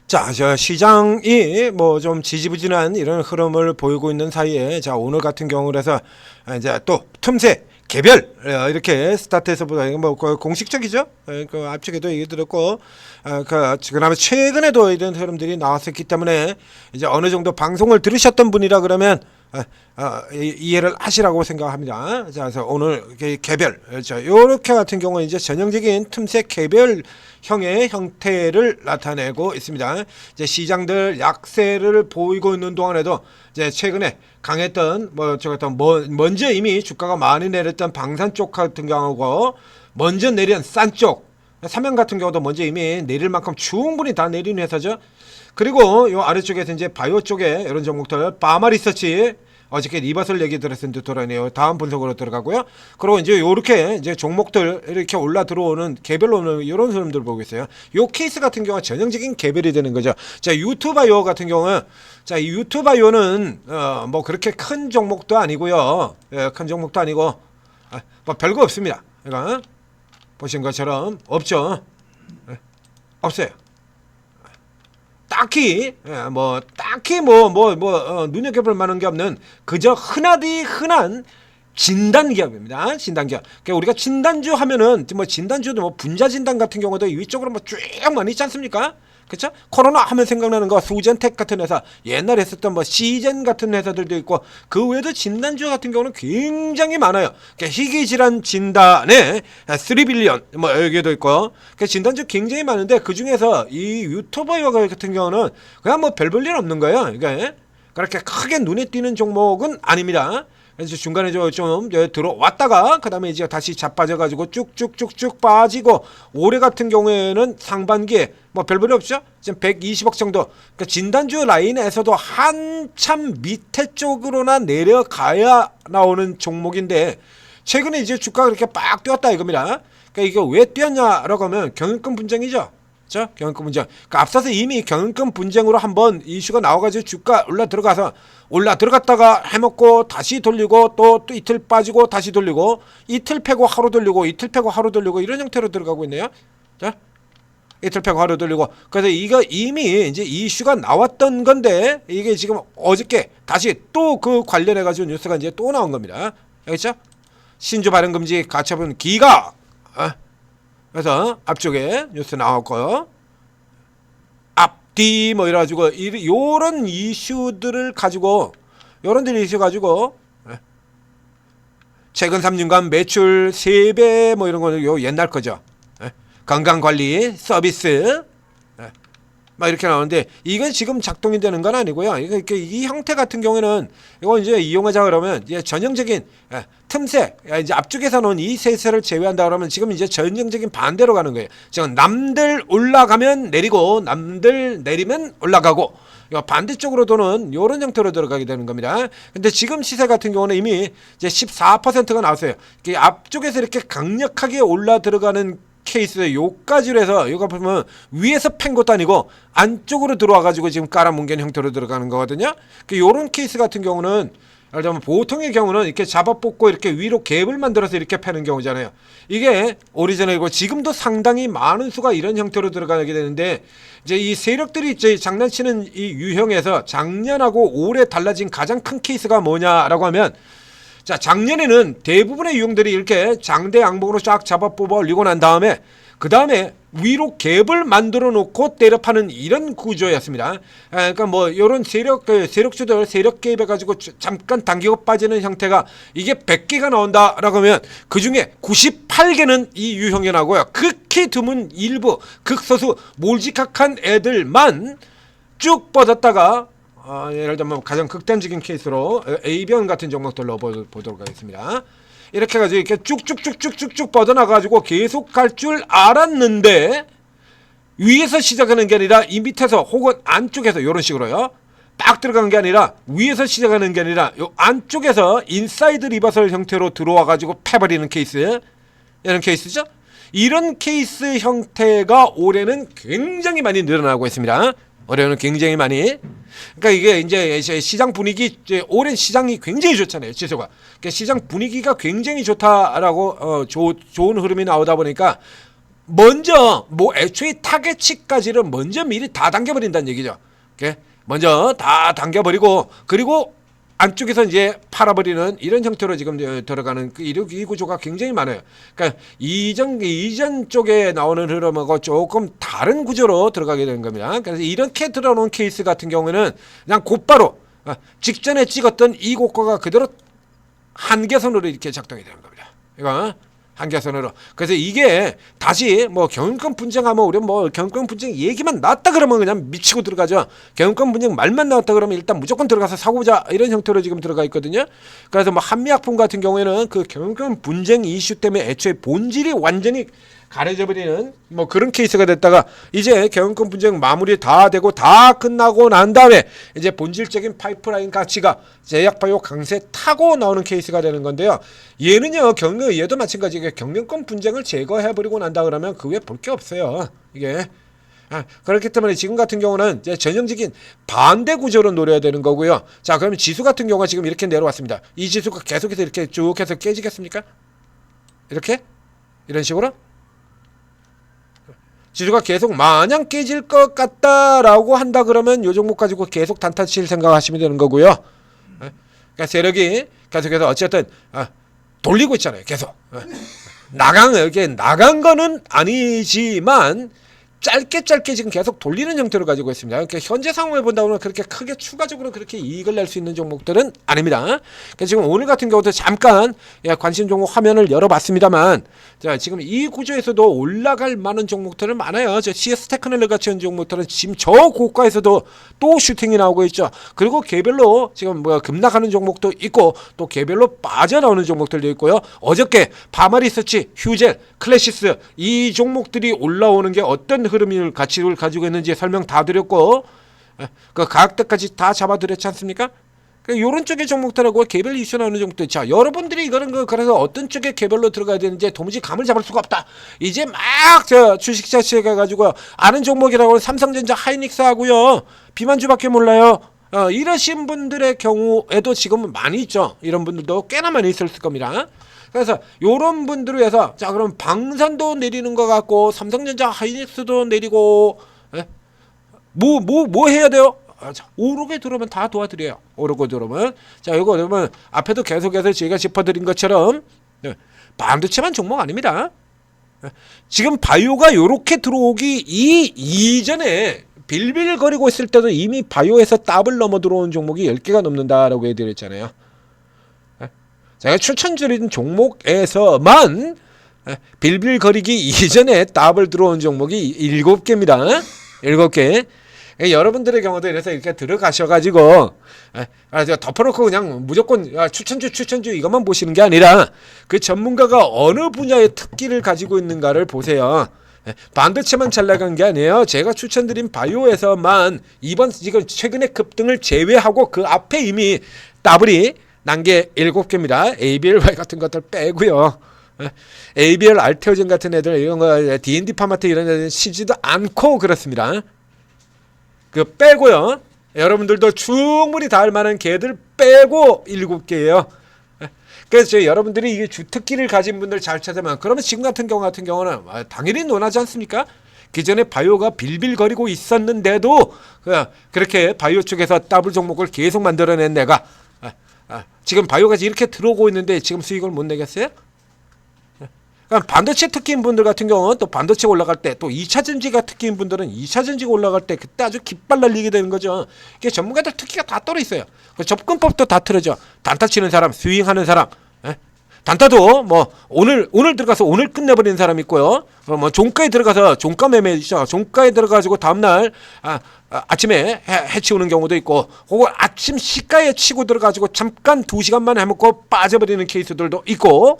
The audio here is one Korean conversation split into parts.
자, 저 시장이 뭐 좀 지지부진한 이런 흐름을 보이고 있는 사이에 자 오늘 같은 경우를 해서 이제 또 틈새 개별 이렇게 스타트에서보다 뭐 공식적이죠. 그 앞쪽에도 얘기 들었고 그다음에 최근에도 이런 흐름들이 나왔었기 때문에 이제 어느 정도 방송을 들으셨던 분이라 그러면 이해를 하시라고 생각합니다. 자, 그래서 오늘 개별, 자, 요렇게 같은 경우는 이제 전형적인 틈새 개별형의 형태를 나타내고 있습니다. 이제 시장들 약세를 보이고 있는 동안에도 이제 최근에 강했던 먼저 이미 주가가 많이 내렸던 방산 쪽 같은 경우고 먼저 내린 싼 쪽 삼양 같은 경우도 먼저 이미 내릴 만큼 충분히 다 내린 회사죠. 그리고 요 아래쪽에서 이제 바이오 쪽에 이런 종목들 바마 리서치 어저께 리버설 얘기 들었는데 돌아네요. 다음 분석으로 들어가고요. 그리고 이제 요렇게 이제 종목들 이렇게 올라 들어오는 개별로 오는 이런 흐름들 보고 있어요. 요 케이스 같은 경우는 전형적인 개별이 되는 거죠. 자, 유튜바이오 같은 경우는 자, 이 유튜바이오는 뭐 그렇게 큰 종목도 아니고요. 큰 종목도 아니고 뭐 별거 없습니다. 그러니까 보신 것처럼 없죠. 없어요. 딱히 눈여겨볼 만한 게 없는 그저 흔하디 흔한 진단기업입니다. 진단기업. 그러니까 우리가 진단주 하면은 뭐 진단주도 뭐 분자 진단 같은 경우도 위쪽으로 뭐 쭉 많이 있지 않습니까? 그렇죠? 코로나 하면 생각나는 거 수젠텍 같은 회사, 옛날에 했었던 뭐 시젠 같은 회사들도 있고 그 외에도 진단주 같은 경우는 굉장히 많아요. 그러니까 희귀질환 진단에 3빌리언 뭐 여기도 있고 그러니까 진단주 굉장히 많은데 그 중에서 이 유튜버 같은 경우는 그냥 뭐 별 볼 일 없는 거예요. 그러니까 그렇게 크게 눈에 띄는 종목은 아닙니다. 그래서 중간에 좀 들어왔다가 그 다음에 이제 다시 자빠져가지고 쭉쭉쭉쭉 빠지고 올해 같은 경우에는 상반기에 뭐 별볼이 없죠. 지금 120억 정도. 그러니까 진단주 라인에서도 한참 밑에 쪽으로나 내려가야 나오는 종목인데 최근에 이제 주가가 그렇게 빡 뛰었다 이겁니다. 그러니까 이게 왜 뛰었냐라고 하면 경영권 분쟁이죠. 그렇죠? 경영권 분쟁. 그러니까 앞서서 이미 경영권 분쟁으로 한번 이슈가 나와가지고 주가 올라 들어갔다가 해먹고 다시 돌리고 또 이틀 빠지고 다시 돌리고 이틀 패고 하루 돌리고 이틀 패고 하루 돌리고 이런 형태로 들어가고 있네요. 자, 이틀 패고 하루 돌리고 그래서 이거 이미 이제 이슈가 나왔던 건데 이게 지금 어저께 다시 또 그 관련해가지고 뉴스가 이제 또 나온 겁니다. 알겠죠? 신주 발행 금지 가처분 기각. 그래서 앞쪽에 뉴스 나왔고요. 앞뒤 뭐 이래가지고 요런 이슈들을 가지고 최근 3년간 매출 3배 뭐 이런 거는 요 옛날 거죠. 건강관리 서비스 막 이렇게 나오는데 이건 지금 작동이 되는 건 아니고요. 이 형태 같은 경우에는 이거 이제 이용하자 그러면 이제 전형적인 틈새 이제 앞쪽에서 놓은 이 세세를 제외한다 그러면 지금 이제 전형적인 반대로 가는 거예요. 지금 남들 올라가면 내리고 남들 내리면 올라가고 반대쪽으로 도는 이런 형태로 들어가게 되는 겁니다. 근데 지금 시세 같은 경우는 이미 이제 14%가 나왔어요. 앞쪽에서 이렇게 강력하게 올라 들어가는 케이스 요까지로 해서 요거 보면 위에서 팬 것도 아니고 안쪽으로 들어와 가지고 지금 깔아뭉갠 형태로 들어가는 거거든요. 요런 케이스 같은 경우는 예를 들면 보통의 경우는 이렇게 잡아 뽑고 이렇게 위로 갭을 만들어서 이렇게 패는 경우잖아요. 이게 오리지널이고 지금도 상당히 많은 수가 이런 형태로 들어가게 되는데 이제 이 세력들이 이제 장난치는 이 유형에서 작년하고 올해 달라진 가장 큰 케이스가 뭐냐라고 하면 자, 작년에는 대부분의 유형들이 이렇게 장대 양봉으로 쫙 잡아 뽑아 올리고 난 다음에 그 다음에 위로 갭을 만들어 놓고 때려 파는 이런 구조였습니다. 그러니까 뭐 이런 세력주들 세력 개입해 가지고 잠깐 당기고 빠지는 형태가 이게 100개가 나온다라고 하면 그 중에 98개는 이 유형이 나고요. 극히 드문 일부 극소수 몰지각한 애들만 쭉 뻗었다가 예를 들면 가장 극단적인 케이스로 A변 같은 종목들로 보도록 하겠습니다. 이렇게 해가지고 이렇게 쭉쭉쭉쭉쭉 뻗어나가지고 계속 갈 줄 알았는데 위에서 시작하는 게 아니라 이 밑에서 혹은 안쪽에서 이런 식으로요. 딱 들어간 게 아니라 위에서 시작하는 게 아니라 요 안쪽에서 인사이드 리버설 형태로 들어와가지고 패버리는 케이스 이런 케이스죠. 이런 케이스 형태가 올해는 굉장히 많이 늘어나고 있습니다. 올해는 굉장히 많이. 그러니까 이게 이제 시장 분위기 올해 시장이 굉장히 좋잖아요. 지수가. 그러니까 시장 분위기가 굉장히 좋다라고 좋은 흐름이 나오다 보니까 먼저 뭐 애초에 타겟치까지를 먼저 미리 다 당겨버린다는 얘기죠. 이렇게 먼저 다 당겨버리고 그리고 안쪽에서 이제 팔아버리는 이런 형태로 지금 들어가는 이 구조가 굉장히 많아요. 그러니까 이전 쪽에 나오는 흐름하고 조금 다른 구조로 들어가게 되는 겁니다. 그래서 이렇게 들어놓은 케이스 같은 경우에는 그냥 곧바로 직전에 찍었던 이 고가가 그대로 한계선으로 이렇게 작동이 되는 겁니다. 이거 한계선으로. 그래서 이게 다시 뭐 경영권 분쟁하면 우리 뭐 경영권 분쟁 얘기만 나왔다 그러면 그냥 미치고 들어가죠. 경영권 분쟁 말만 나왔다 그러면 일단 무조건 들어가서 사고 보자 이런 형태로 지금 들어가 있거든요. 그래서 뭐 한미약품 같은 경우에는 그 경영권 분쟁 이슈 때문에 애초에 본질이 완전히 가려져 버리는 뭐 그런 케이스가 됐다가 이제 경영권 분쟁 마무리 다 되고 다 끝나고 난 다음에 이제 본질적인 파이프라인 가치가 제약바이오 강세 타고 나오는 케이스가 되는 건데요. 얘는요 얘도 마찬가지게 경영권 분쟁을 제거해 버리고 난다 그러면 그 외에 볼 게 없어요. 이게 그렇기 때문에 지금 같은 경우는 이제 전형적인 반대 구조로 노려야 되는 거고요. 자, 그러면 지수 같은 경우가 지금 이렇게 내려왔습니다. 이 지수가 계속해서 이렇게 쭉 해서 깨지겠습니까? 이렇게? 이런 식으로? 지수가 계속 마냥 깨질 것 같다라고 한다 그러면 요 종목 가지고 계속 단타 칠 생각하시면 되는 거고요. 그러니까 세력이 계속해서 어쨌든 돌리고 있잖아요. 계속 나간 거는 아니지만 짧게 지금 계속 돌리는 형태로 가지고 있습니다. 그러니까 현재 상황을 본다 보면 그렇게 크게 추가적으로 그렇게 이익을 낼 수 있는 종목들은 아닙니다. 그러니까 지금 오늘 같은 경우도 잠깐 관심 종목 화면을 열어봤습니다만, 자 지금 이 구조에서도 올라갈 만한 종목들은 많아요. 저 CS 테크놀로지 같은 종목들은 지금 저 고가에서도 또 슈팅이 나오고 있죠. 그리고 개별로 지금 뭐 급락하는 종목도 있고 또 개별로 빠져나오는 종목들도 있고요. 어저께 파마리서치, 휴젤, 클래시스 이 종목들이 올라오는 게 어떤 흐름을 가치를 가지고 있는지 설명 다 드렸고 그 가격대까지 다 잡아드렸지 않습니까? 요런 쪽의 종목들하고 개별 이슈 나오는 종목들. 자, 여러분들이 이거는 그래서 어떤 쪽에 개별로 들어가야 되는지 도무지 감을 잡을 수가 없다. 이제 막 저 주식 자체가 가지고 아는 종목이라고 삼성전자, 하이닉스 하고요. 비만주밖에 몰라요. 이러신 분들의 경우에도 지금은 많이 있죠. 이런 분들도 꽤나 많이 있을 겁니다. 그래서 요런 분들을 위해서 자 그럼 방산도 내리는 것 같고 삼성전자, 하이닉스도 내리고 뭐 해야 돼요? 자, 오르게 들어오면 다 도와드려요. 오르고 들어오면 자 이거 그러면 앞에도 계속해서 제가 짚어드린 것처럼 반도체만 종목 아닙니다. 지금 바이오가 요렇게 들어오기 이전에 빌빌거리고 있을 때도 이미 바이오에서 더블 넘어 들어온 종목이 10개가 넘는다라고 해드렸잖아요. 제가 추천드린 종목에서만 빌빌거리기 이전에 더블 들어온 종목이 7개입니다. 7개. 여러분들의 경우도 이래서 이렇게 들어가셔가지고 덮어놓고 그냥 무조건 추천주 이것만 보시는 게 아니라 그 전문가가 어느 분야의 특기를 가지고 있는가를 보세요. 반도체만 잘 나간 게 아니에요. 제가 추천드린 바이오에서만 이번 지금 최근에 급등을 제외하고 그 앞에 이미 더블이 난 게 7개입니다. ABLY 같은 것들 빼고요. ABL 알테오젠 같은 애들 이런 거 D&D 파마트 이런 애들 쉬지도 않고 그렇습니다. 그 빼고요. 여러분들도 충분히 다 할 만한 개들 빼고 7개예요. 그래서 여러분들이 이게 주특기를 가진 분들 잘 찾으면 그러면 지금 같은 경우는 당연히 논하지 않습니까? 기존에 바이오가 빌빌거리고 있었는데도 그렇게 바이오 쪽에서 더블 종목을 계속 만들어낸 내가 지금 바이오가 이렇게 들어오고 있는데 지금 수익을 못 내겠어요? 그러니까 반도체 특기인 분들 같은 경우는 또 반도체 올라갈 때 또 2차 전지가 특기인 분들은 2차 전지가 올라갈 때 그때 아주 깃발 날리게 되는 거죠. 이게 전문가들 특기가 다 떨어 있어요. 그 접근법도 다 틀어져. 단타 치는 사람, 스윙하는 사람, 단타도 뭐 오늘 들어가서 오늘 끝내버리는 사람 있고요. 뭐 종가에 들어가서 종가 매매 있죠. 종가에 들어가지고 다음날 아침에 해치우는 경우도 있고, 혹은 아침 시가에 치고 들어가지고 잠깐 2시간만 해먹고 빠져버리는 케이스들도 있고,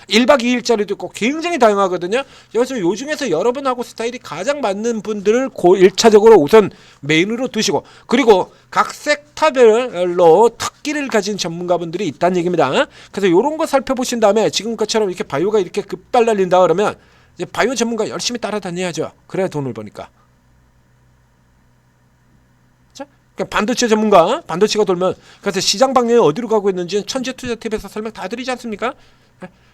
1박 2일짜리도 있고 굉장히 다양하거든요. 그래서 요 중에서 여러분하고 스타일이 가장 맞는 분들을 1차적으로 우선 메인으로 두시고, 그리고 각 섹터별로 특기를 가진 전문가분들이 있다는 얘기입니다. 그래서 이런 거 살펴보신 다음에 지금 것처럼 이렇게 바이오가 이렇게 급발 날린다 그러면 이제 바이오 전문가 열심히 따라다녀야죠. 그래야 돈을 버니까. 그러니까 반도체 전문가, 반도체가 돌면 그래서 시장 방향이 어디로 가고 있는지 천재투자팁에서 설명 다 드리지 않습니까?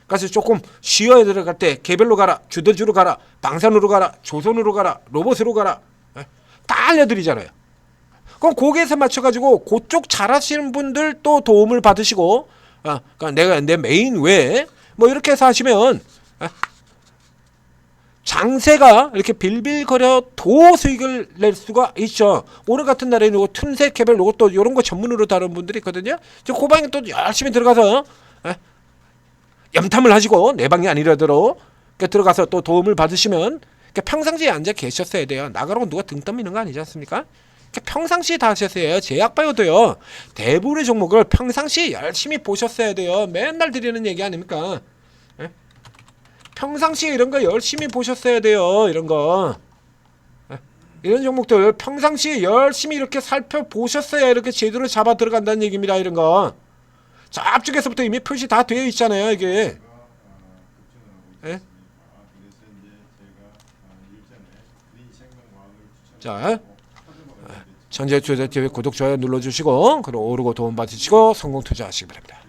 그래서 조금 쉬어야 들어갈 때 개별로 가라, 주도주로 가라, 방산으로 가라, 조선으로 가라, 로봇으로 가라, 다 알려드리잖아요. 그럼 거기에서 맞춰가지고 그쪽 잘하시는 분들 또 도움을 받으시고, 그러니까 내가 내 메인 외에 뭐 이렇게 해서 하시면 장세가 이렇게 빌빌거려도 수익을 낼 수가 있죠. 오늘 같은 날에는 이거 틈새 개별 요것도 이런 거 전문으로 다루는 분들이 있거든요. 그 방에 또 열심히 들어가서 염탐을 하시고 내 방이 아니라도 들어가서 또 도움을 받으시면 평상시에 앉아 계셨어야 돼요. 나가라고 누가 등 떠미는 거 아니지 않습니까? 평상시에 다 하셨어야 해요. 제약바이오도요. 대부분의 종목을 평상시에 열심히 보셨어야 돼요. 맨날 드리는 얘기 아닙니까? 평상시에 이런 거 열심히 보셨어야 돼요. 이런 거. 이런 종목들 평상시에 열심히 이렇게 살펴보셨어야 이렇게 제대로 잡아 들어간다는 얘기입니다. 이런 거. 자, 앞쪽에서부터 이미 표시 다 되어 있잖아요. 이게. 예? 자, 전재투자TV 구독, 좋아요 눌러주시고 그리고 오르고 도움 받으시고 성공 투자하시기 바랍니다.